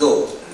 2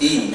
3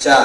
4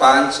5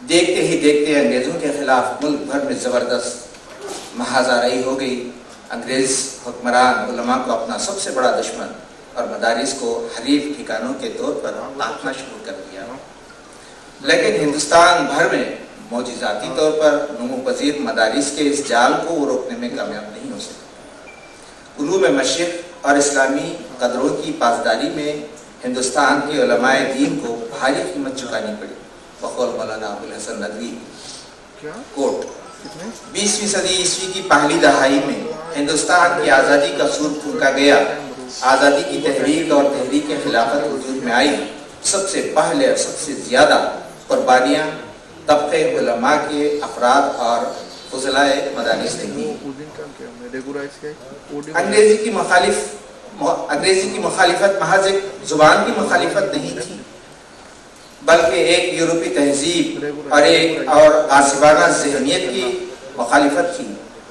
دیکھتے ہی دیکھتے انگریزوں کے خلاف ملک بھر میں زبردست محاذ آرائی ہو گئی. انگریز حکمران علماء کو اپنا سب سے بڑا دشمن اور مدارس کو حریف ٹھکانوں کے طور پر آنکنا شروع کر دیا. لیکن ہندوستان بھر میں معجزاتی طور پر نمو پذیر مدارس کے اس جال کو وہ روکنے میں کامیاب نہیں ہو سکے. علوم مشرق اور اسلامی قدروں کی پاسداری میں ہندوستان کے علماء دین کو بھاری قیمت چکانی پڑی. بقول مولانا ابوالحسن ندوی کوٹ 20ویں صدی عیسوی کی پہلی دہائی میں ہندوستان کی آزادی کا سور پھونکا گیا. آزادی کی تحریک اور تحریک خلافت وجود میں آئی. سب سے پہلے اور سب سے زیادہ قربانیاں طبقے علماء کے افراد اور فضلاء مدارس نے کی. انگریزی کی مخالفت محض ایک زبان کی مخالفت نہیں تھی، بلکہ ایک یورپی تہذیب اور غاصبانہ ذہنیت کی مخالفت تھی.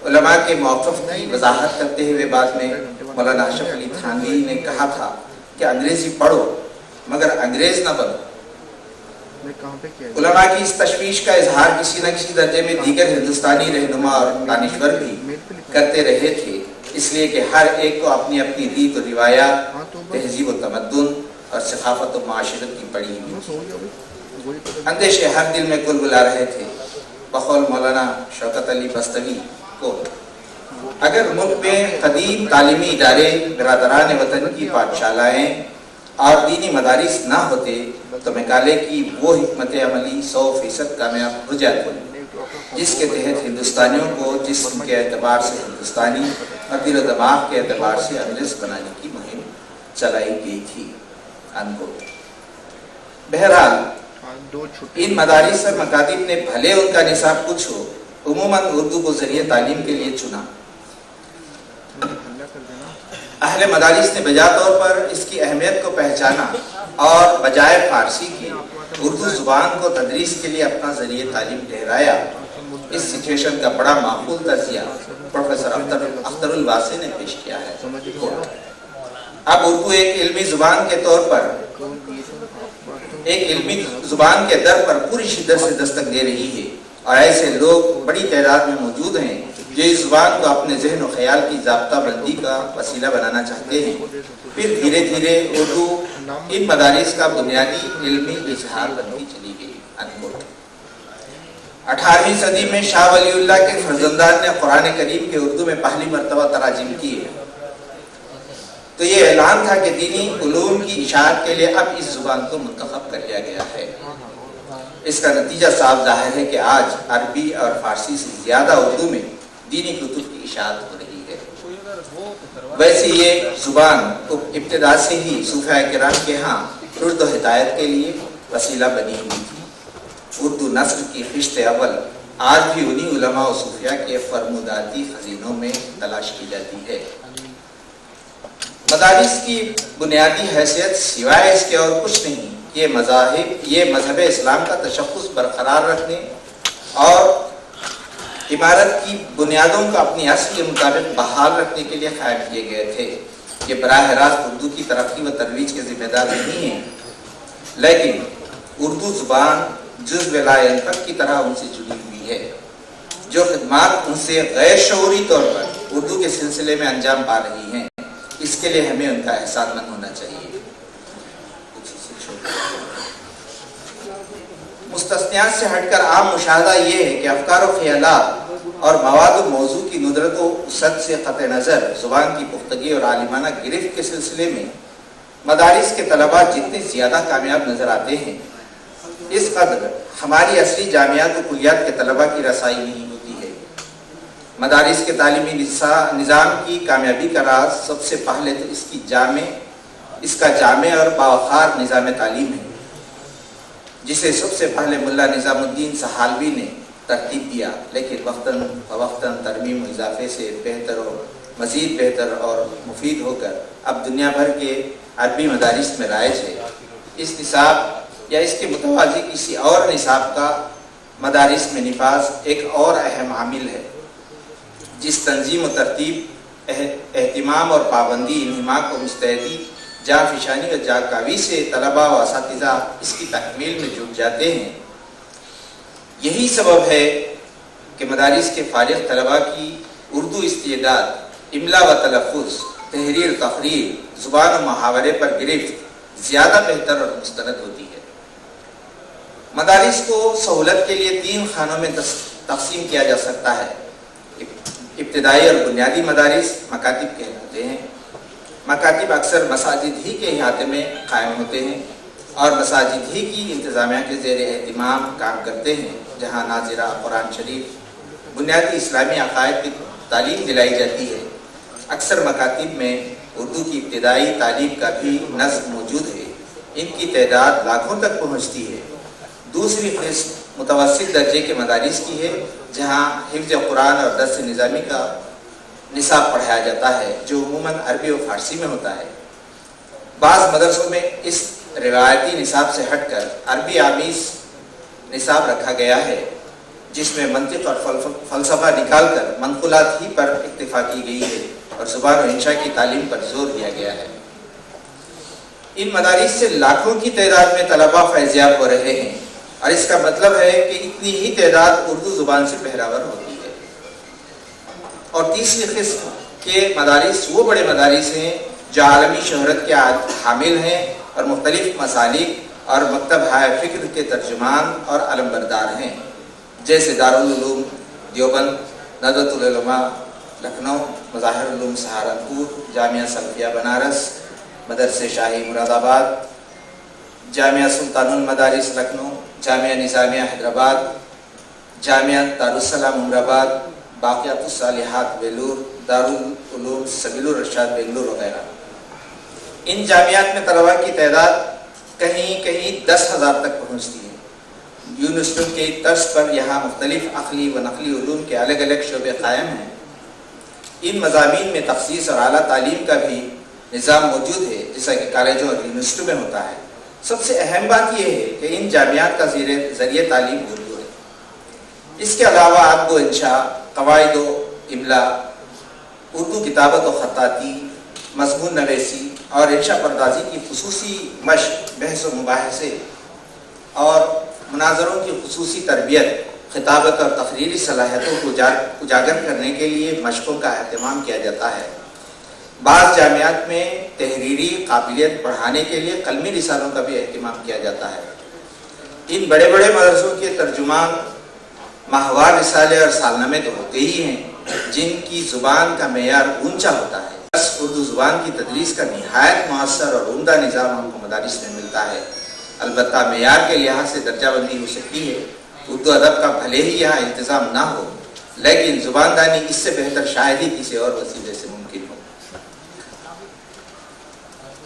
علماء کے موقف کی وضاحت کرتے ہوئے بعد میں مولانا اشرف علی تھانوی نے کہا تھا کہ انگریزی پڑھو مگر انگریز نہ بنو. علماء کی اس تشویش کا اظہار کسی نہ کسی درجے میں دیگر ہندوستانی رہنما اور دانشور بھی کرتے رہے تھے، اس لیے کہ ہر ایک کو اپنی اپنی ریت و روایات، تہذیب و تمدن اور ثقافت و معاشرت کی پڑی ہوئی اندیشے ہر دل میں گل گلا رہے تھے. بقول مولانا شوکت علی بستوی کو اگر ملک میں قدیم تعلیمی ادارے، برادران وطن کی پاٹھشالائیں اور دینی مدارس نہ ہوتے تو مکالے کی وہ حکمت عملی 100% کامیاب ہو جاتی جس کے تحت ہندوستانیوں کو جسم کے اعتبار سے ہندوستانی اور دل و دماغ کے اعتبار سے انگریز بنانے کی مہم چلائی گئی تھی. بہرحال ان مدارس اور مکاتب نے بھلے ان کا نصاب کچھ ہو، عموماً اردو کو ذریعہ تعلیم کے لیے چنا. اہل مدارس نے بجا طور پر اس کی اہمیت کو پہچانا اور بجائے فارسی کی اردو زبان کو تدریس کے لیے اپنا ذریعہ تعلیم ٹھہرایا. اس سچویشن کا بڑا معقول تجزیہ پروفیسر اختر الواسع نے پیش کیا ہے. اب اردو ایک علمی زبان کے طور پر ایک علمی زبان کے در پر پوری شدت سے دستک دے رہی ہے اور ایسے لوگ بڑی تعداد میں موجود ہیں جو اس زبان کو اپنے ذہن و خیال کی ضابطہ بندی کا وسیلہ بنانا چاہتے ہیں. پھر دھیرے دھیرے اردو ان مدارس کا بنیادی علمی اظہار بنتی چلی گئی. 18ویں صدی میں شاہ ولی اللہ کے فرزندان نے قرآن کریم کے اردو میں پہلی مرتبہ تراجم کیے تو یہ اعلان تھا کہ دینی علوم کی اشاعت کے لیے اب اس زبان کو منتخب کر لیا گیا ہے. اس کا نتیجہ صاف ظاہر ہے کہ آج عربی اور فارسی سے زیادہ اردو میں دینی کتب کی اشاعت ہو رہی ہے. ویسے یہ زبان ابتدا سے ہی صوفیاء کرام کے ہاں رشد و ہدایت کے لیے وسیلہ بنی ہوئی تھی. اردو نثر کی خشت اول آج بھی انہی علماء و صوفیاء کے فرموداتی خزینوں میں تلاش کی جاتی ہے. مدارس کی بنیادی حیثیت سوائے اس کے اور کچھ نہیں. یہ مذہب اسلام کا تشخص برقرار رکھنے اور عمارت کی بنیادوں کو اپنی اصل کے مطابق بحال رکھنے کے لیے قائم کیے گئے تھے. یہ براہ راست اردو کی ترقی و ترویج کے ذمہ دار نہیں ہیں، لیکن اردو زبان جزو لا ينفك کی طرح ان سے جڑی ہوئی ہے. جو خدمات ان سے غیر شعوری طور پر اردو کے سلسلے میں انجام پا رہی ہیں، اس کے لیے ہمیں ان کا احسان مند ہونا چاہیے. مستثنیات سے ہٹ کر عام مشاہدہ یہ ہے کہ افکار و خیالات اور مواد و موضوع کی ندرت و وسعت سے قطع نظر زبان کی پختگی اور عالمانہ گرفت کے سلسلے میں مدارس کے طلباء جتنے زیادہ کامیاب نظر آتے ہیں، اس قدر ہماری اصلی جامعات و کلیات کے طلباء کی رسائی نہیں ہوتی ہے. مدارس کے تعلیمی نظام کی کامیابی کا راز سب سے پہلے تو اس کا جامع اور باوقار نظام تعلیم ہے، جسے سب سے پہلے ملا نظام الدین سہالوی نے ترتیب دیا، لیکن وقتاً فوقتاً ترمیم و اضافے سے مزید بہتر اور مفید ہو کر اب دنیا بھر کے عربی مدارس میں رائج ہے. اس نصاب یا اس کے متوازی کسی اور نصاب کا مدارس میں نفاذ ایک اور اہم عامل ہے، جس تنظیم و ترتیب، اہتمام اور پابندی، انہماک و مستعدی، جاں فشانی و جاں کاوی سے طلباء و اساتذہ اس کی تکمیل میں جٹ جاتے ہیں، یہی سبب ہے کہ مدارس کے فارغ طلباء کی اردو استعداد، املا و تلفظ، تحریر تقریر، زبان و محاورے پر گرفت زیادہ بہتر اور مستند ہوتی ہے۔ مدارس کو سہولت کے لیے 3 خانوں میں تقسیم کیا جا سکتا ہے۔ ابتدائی اور بنیادی مدارس مکاتب کہلاتے ہیں۔ مکاتب اکثر مساجد ہی کے احاطے میں قائم ہوتے ہیں اور مساجد ہی کی انتظامیہ کے زیر اہتمام کام کرتے ہیں، جہاں ناظرہ، قرآن شریف، بنیادی اسلامی عقائد کی تعلیم دلائی جاتی ہے۔ اکثر مکاتب میں اردو کی ابتدائی تعلیم کا بھی نصب موجود ہے، ان کی تعداد لاکھوں تک پہنچتی ہے۔ دوسری قسم متوسط درجے کے مدارس کی ہے، جہاں حفظ قرآن اور درس نظامی کا نصاب پڑھایا جاتا ہے، جو عموماً عربی و فارسی میں ہوتا ہے۔ بعض مدرسوں میں اس روایتی نصاب سے ہٹ کر عربی آمیز نصاب رکھا گیا ہے، جس میں منطق اور فلسفہ نکال کر منقولات ہی پر اکتفا کی گئی ہے اور زبان و انشاء کی تعلیم پر زور دیا گیا ہے۔ ان مدارس سے لاکھوں کی تعداد میں طلباء فیضیاب ہو رہے ہیں، اور اس کا مطلب ہے کہ اتنی ہی تعداد اردو زبان سے بہراور ہوتی ہے۔ اور تیسری قسم کے مدارس وہ بڑے مدارس ہیں جو عالمی شہرت کے حامل ہیں اور مختلف مسالک اور مکتب ہائے فکر کے ترجمان اور علمبردار ہیں، جیسے دارالعلوم دیوبند، ندوۃ العلماء لکھنؤ، مظاہر العلوم سہارنپور، جامعہ سلفیہ بنارس، مدرسہ شاہی مراد آباد، جامعہ سلطان المدارس لکھنؤ، جامعہ نظامیہ حیدرآباد، جامعہ دارالسلام عمر آباد، باقیات الصالحات بیلور، دارالعلوم سبیل الرشاد بنگلور وغیرہ۔ ان جامعات میں طلباء کی تعداد کہیں کہیں 10,000 تک پہنچتی ہے۔ یونیورسٹیوں کے طرز پر یہاں مختلف عقلی و نقلی علوم کے الگ الگ شعبے قائم ہیں۔ ان مضامین میں تخصیص اور اعلیٰ تعلیم کا بھی نظام موجود ہے، جیسا کہ کالجوں اور یونیورسٹیوں میں ہوتا ہے۔ سب سے اہم بات یہ ہے کہ ان جامعات کا ذریعہ تعلیم اردو ہے۔ اس کے علاوہ ادب و انشاء، قواعد و املا، اردو کتابت و خطاطی، مضمون نویسی اور انشاء پردازی کی خصوصی مشق، بحث و مباحثے اور مناظروں کی خصوصی تربیت، خطابت اور تقریری صلاحیتوں کو اجاگر کرنے کے لیے مشقوں کا اہتمام کیا جاتا ہے۔ بعض جامعات میں تحریری قابلیت بڑھانے کے لیے قلمی رسالوں کا بھی اہتمام کیا جاتا ہے۔ ان بڑے بڑے مدرسوں کے ترجمان ماہوار رسالے اور سالنامے تو ہوتے ہی ہیں، جن کی زبان کا معیار اونچا ہوتا ہے۔ بس اردو زبان کی تدریس کا نہایت مؤثر اور عمدہ نظام ہم کو مدارس میں ملتا ہے۔ البتہ معیار کے لحاظ سے درجہ بندی ہو سکتی ہے۔ اردو ادب کا بھلے ہی یہاں انتظام نہ ہو، لیکن زباندانی اس سے بہتر شاید ہی کسی اور وسیلے سے ممکن ہو۔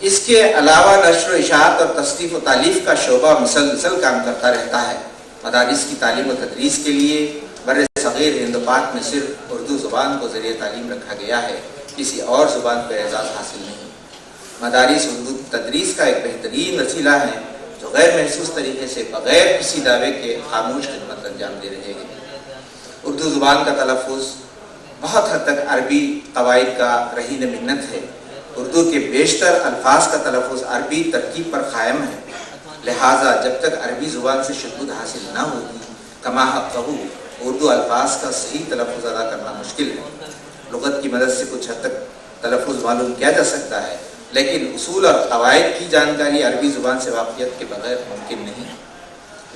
اس کے علاوہ نشر و اشاعت اور تصنیف و تالیف کا شعبہ مسلسل کام کرتا رہتا ہے۔ مدارس کی تعلیم و تدریس کے لیے بر صغیر ہند و پاک میں صرف اردو زبان کو ذریعہ تعلیم رکھا گیا ہے، کسی اور زبان پر اعزاز حاصل نہیں۔ مدارس اردو تدریس کا ایک بہترین وسیلہ ہے، جو غیر محسوس طریقے سے بغیر کسی دعوے کے خاموش خدمت انجام دے رہے ہیں۔ اردو زبان کا تلفظ بہت حد تک عربی قواعد کا رہین منت ہے۔ اردو کے بیشتر الفاظ کا تلفظ عربی ترکیب پر قائم ہے، لہٰذا جب تک عربی زبان سے شدت حاصل نہ ہوگی، کما حق کہو، اردو الفاظ کا صحیح تلفظ ادا کرنا مشکل ہے۔ لغت کی مدد سے کچھ حد تک تلفظ معلوم کیا جا سکتا ہے، لیکن اصول اور قواعد کی جانکاری عربی زبان سے واقفیت کے بغیر ممکن نہیں۔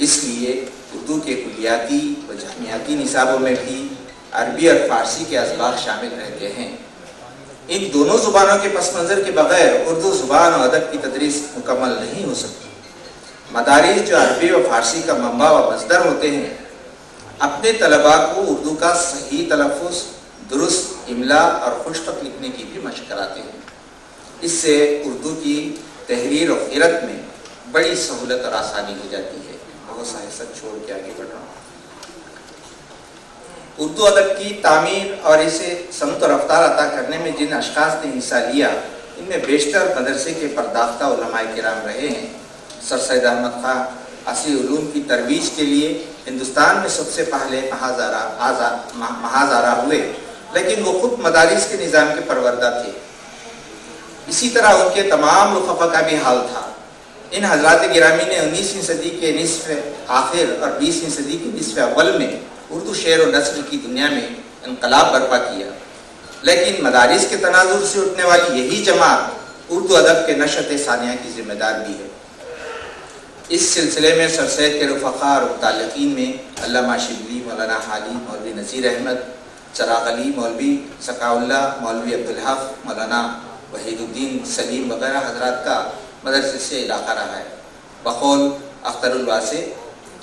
اس لیے اردو کے کلیاتی و جامعاتی نصابوں میں بھی عربی اور فارسی کے اسباق شامل رہتے ہیں۔ ان دونوں زبانوں کے پس منظر کے بغیر اردو زبان و ادب کی تدریس مکمل نہیں ہو سکتی۔ مدارس جو عربی و فارسی کا منبع و مصدر ہوتے ہیں، اپنے طلباء کو اردو کا صحیح تلفظ، درست املا اور خوش خط لکھنے کی بھی مشق کراتے ہیں۔ اس سے اردو کی تحریر و قرأت میں بڑی سہولت اور آسانی ہو جاتی ہے۔ بہت سا حصہ چھوڑ کے آگے بڑھ رہا ہوں۔ اردو ادب کی تعمیر اور اسے سمت و رفتار عطا کرنے میں جن اشخاص نے حصہ لیا، ان میں بیشتر مدرسے کے پرداختہ علماء کرام رہے ہیں۔ سر سید احمد خان اصلی علوم کی ترویج کے لیے ہندوستان میں سب سے پہلے محاذ آرا ہوئے، لیکن وہ خود مدارس کے نظام کے پروردہ تھے۔ اسی طرح ان کے تمام رفقا کا بھی حال تھا۔ ان حضرات گرامی نے 19ویں صدی کے نصف آخر اور 20ویں صدی کے نصف اول میں اردو شعر و نثر کی دنیا میں انقلاب برپا کیا، لیکن مدارس کے تناظر سے اٹھنے والی یہی جماعت اردو ادب کے نشأت ثانیہ کی ذمہ دار بھی ہے۔ اس سلسلے میں سر سید کے رفقا اور متعلقین میں علامہ شبلی، مولانا حالی، مولوی نذیر احمد، چراغ علی مولوی، سقاء اللہ، مولوی عبدالحق، مولانا وحید الدین سلیم وغیرہ حضرات کا مدرسے سے علاقہ رہا ہے۔ بقول اختر الواسع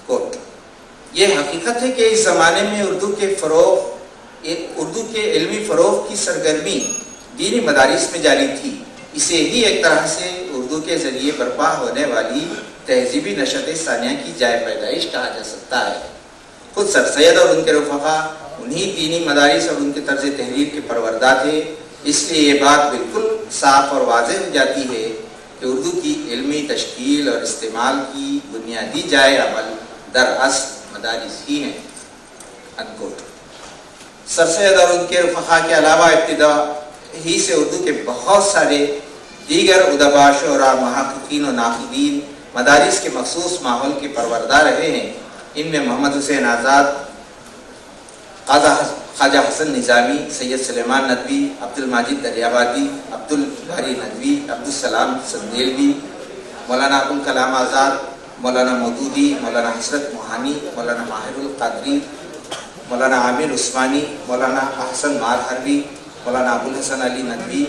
کوٹ، یہ حقیقت ہے کہ اس زمانے میں اردو کے علمی فروغ کی سرگرمی دینی مدارس میں جاری تھی۔ اسے ہی ایک طرح سے اردو کے ذریعے برپا ہونے والی تہذیبی نشأت ثانیہ کی جائے پیدائش کہا جا سکتا ہے۔ خود سر سید اور ان کے رفقا انہی دینی مدارس اور ان کے طرز تحریر کے پروردہ تھے، اس لیے یہ بات بالکل صاف اور واضح ہو جاتی ہے کہ اردو کی علمی تشکیل اور استعمال کی بنیادی جائے عمل دراصل مدارس ہی ہیں۔ انکوٹ۔ سر سید اور ان کے رفقا کے علاوہ ابتدا ہی سے اردو کے بہت سارے دیگر ادبا، شعراء، محققین و ناقدین مدارس کے مخصوص ماحول کے پروردہ رہے ہیں۔ ان میں محمد حسین آزاد، خواجہ حسن نظامی، سید سلیمان ندوی، عبد الماجد دریابادی، عبد الباری ندوی، عبد السلام سندیلوی، مولانا ابوالکلام آزاد، مولانا مودودی، مولانا حسرت موہانی، مولانا ماہر القادری، مولانا عامر عثمانی، مولانا احسن مارحروی، مولانا ابوالحسن علی ندوی،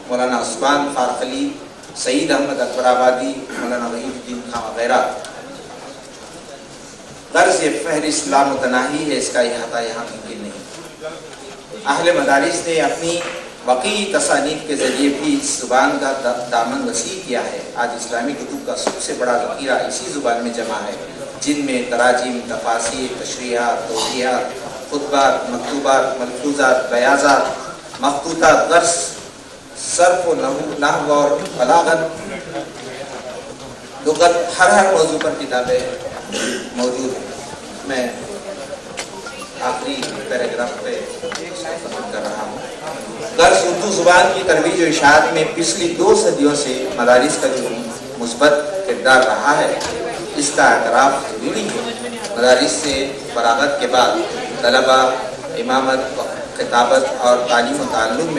مولانا عثمان فارق علی، سعید احمد اکبر آبادی، مولانا وحید الدین خان وغیرہ۔ غرض یہ فہرست لامتناہی ہے، اس کا احاطہ یہاں ممکن نہیں۔ اہل مدارس نے اپنی بقی تصانیف کے ذریعے بھی اس زبان کا دامن وسیع کیا ہے۔ آج اسلامی کتب کا سب سے بڑا ذخیرہ اسی زبان میں جمع ہے، جن میں تراجم، تفاسیر، تشریحات، توضیحات، خطبات، مکتوبات، ملفوظات، بیاضات، مخطوطات، درس، صرف و نحو اور بلاغت، لغت، ہر موضوع پر کتابیں موجود ہیں۔ میں آخری پیراگراف پہ ختم کر رہا ہوں۔ غرض اردو زبان کی ترویج و اشاعت میں پچھلی 2 صدیوں سے مدارس کا جو مثبت کردار رہا ہے، اس کا اعتراف ضروری ہے۔ مدارس سے فراغت کے بعد طلبہ امامت، خطابت اور تعلیم و تعلم میں